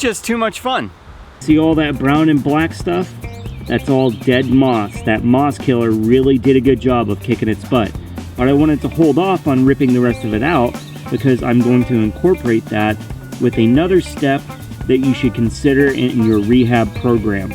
just too much fun. See all that brown and black stuff? That's all dead moss. That moss killer really did a good job of kicking its butt. But I wanted to hold off on ripping the rest of it out because I'm going to incorporate that with another step that you should consider in your rehab program: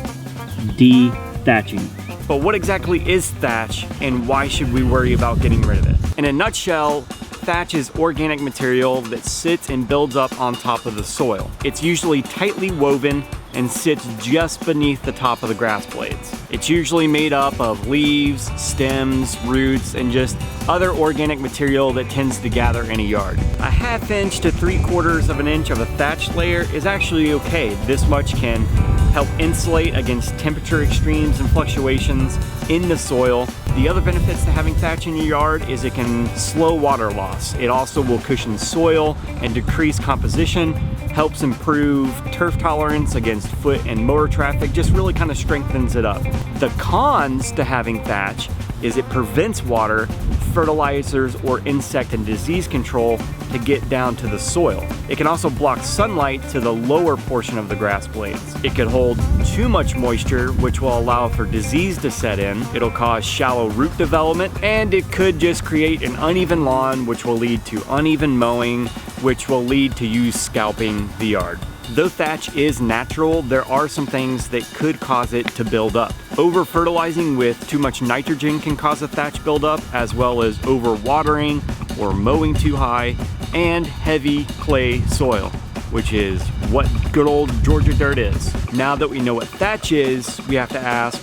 dethatching. But what exactly is thatch, and why should we worry about getting rid of it? In a nutshell, thatch is organic material that sits and builds up on top of the soil. It's usually tightly woven and sits just beneath the top of the grass blades. It's usually made up of leaves, stems, roots, and just other organic material that tends to gather in a yard. A 1/2 inch to 3/4 of an inch of a thatch layer is actually okay. This much can help insulate against temperature extremes and fluctuations in the soil. The other benefits to having thatch in your yard is it can slow water loss. It also will cushion soil and decrease composition, helps improve turf tolerance against foot and mower traffic, just really kind of strengthens it up. The cons to having thatch is it prevents water, fertilizers, or insect and disease control to get down to the soil. It can also block sunlight to the lower portion of the grass blades. It could hold too much moisture, which will allow for disease to set in. It'll cause shallow root development, and it could just create an uneven lawn, which will lead to uneven mowing, which will lead to you scalping the yard. Though thatch is natural, there are some things that could cause it to build up. Over-fertilizing with too much nitrogen can cause a thatch buildup, as well as over-watering or mowing too high, and heavy clay soil, which is what good old Georgia dirt is. Now that we know what thatch is, we have to ask,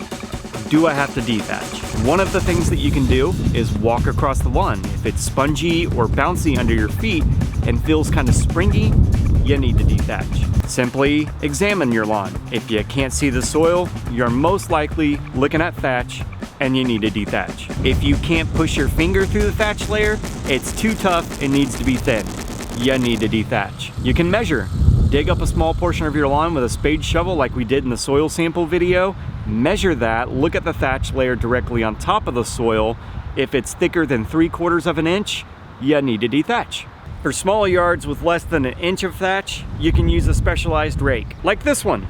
do I have to dethatch? One of the things that you can do is walk across the lawn. If it's spongy or bouncy under your feet and feels kind of springy, you need to dethatch. Simply examine your lawn. If you can't see the soil, you're most likely looking at thatch and you need to dethatch. If you can't push your finger through the thatch layer, it's too tough, it needs to be thin. You need to dethatch. You can measure. Dig up a small portion of your lawn with a spade shovel like we did in the soil sample video. Measure that, look at the thatch layer directly on top of the soil. If it's thicker than 3/4 of an inch, you need to dethatch. For smaller yards with less than an inch of thatch, you can use a specialized rake, like this one.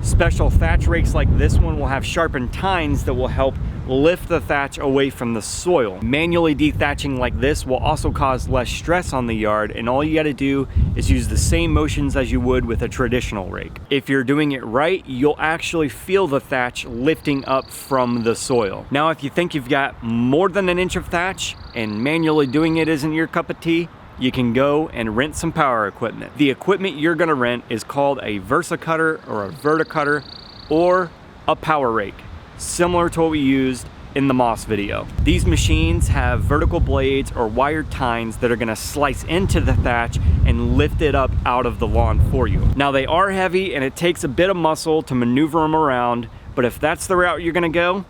Special thatch rakes like this one will have sharpened tines that will help lift the thatch away from the soil. Manually dethatching like this will also cause less stress on the yard, and all you gotta do is use the same motions as you would with a traditional rake. If you're doing it right, you'll actually feel the thatch lifting up from the soil. Now, if you think you've got more than an inch of thatch and manually doing it isn't your cup of tea, you can go and rent some power equipment. The equipment you're gonna rent is called a Versacutter or a Verticutter or a power rake, similar to what we used in the moss video. These machines have vertical blades or wired tines that are gonna slice into the thatch and lift it up out of the lawn for you. Now, they are heavy and it takes a bit of muscle to maneuver them around, but if that's the route you're gonna go,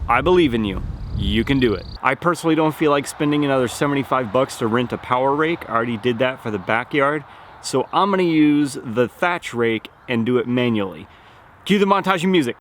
I believe in you. You can do it. I personally don't feel like spending another 75 bucks to rent a power rake. I already did that for the backyard. So I'm gonna use the thatch rake and do it manually. Cue the montaging music.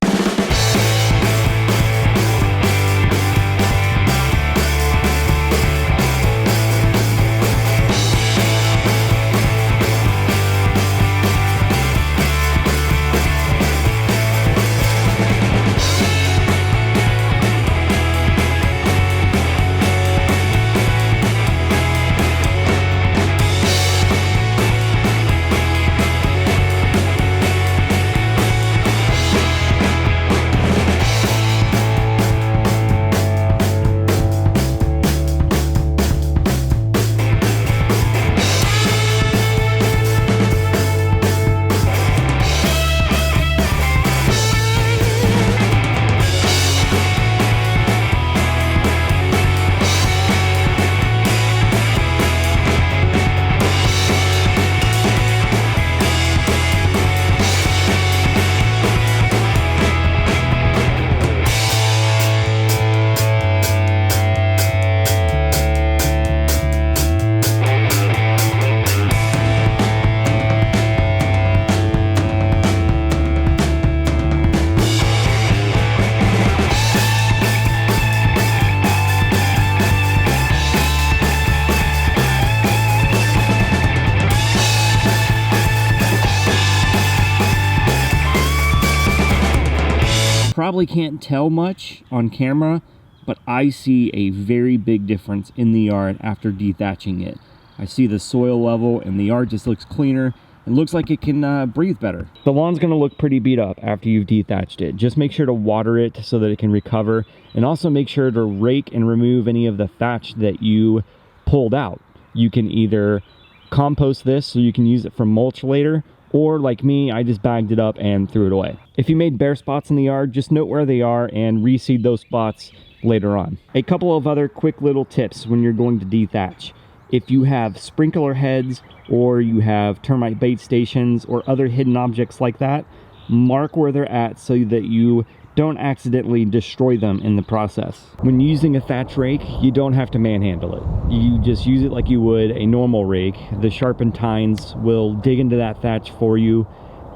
probably can't tell much on camera, but I see a very big difference in the yard after dethatching it. I see the soil level and the yard just looks cleaner and looks like it can breathe better. The lawn's gonna look pretty beat up after you've dethatched it. Just make sure to water it so that it can recover, and also make sure to rake and remove any of the thatch that you pulled out. You can either compost this so you can use it for mulch later, or like me, I just bagged it up and threw it away. If you made bare spots in the yard, just note where they are and reseed those spots later on. A couple of other quick little tips when you're going to dethatch. If you have sprinkler heads or you have termite bait stations or other hidden objects like that, mark where they're at so that you don't accidentally destroy them in the process. When using a thatch rake, you don't have to manhandle it. You just use it like you would a normal rake. The sharpened tines will dig into that thatch for you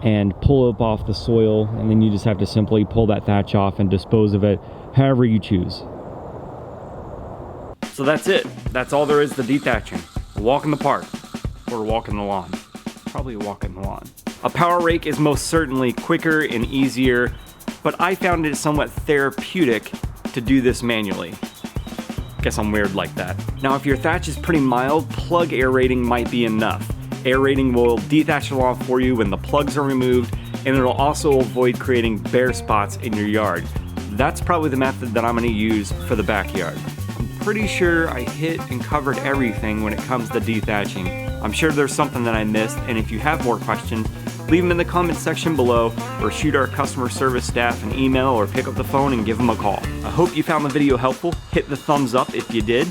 and pull up off the soil, and then you just have to simply pull that thatch off and dispose of it however you choose. So that's it. That's all there is to dethatching. A walk in the park, or a walk in the lawn. Probably a walk in the lawn. A power rake is most certainly quicker and easier, but I found it somewhat therapeutic to do this manually. Guess I'm weird like that. Now, if your thatch is pretty mild, plug aerating might be enough. Aerating will dethatch the lawn for you when the plugs are removed, and it'll also avoid creating bare spots in your yard. That's probably the method that I'm gonna use for the backyard. I'm pretty sure I hit and covered everything when it comes to dethatching. I'm sure there's something that I missed, and if you have more questions, leave them in the comments section below, or shoot our customer service staff an email, or pick up the phone and give them a call. I hope you found the video helpful. Hit the thumbs up if you did.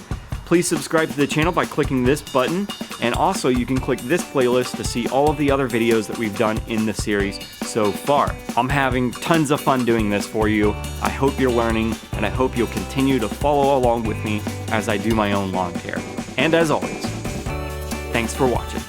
Please subscribe to the channel by clicking this button, and also you can click this playlist to see all of the other videos that we've done in the series so far. I'm having tons of fun doing this for you. I hope you're learning, and I hope you'll continue to follow along with me as I do my own lawn care. And as always, thanks for watching.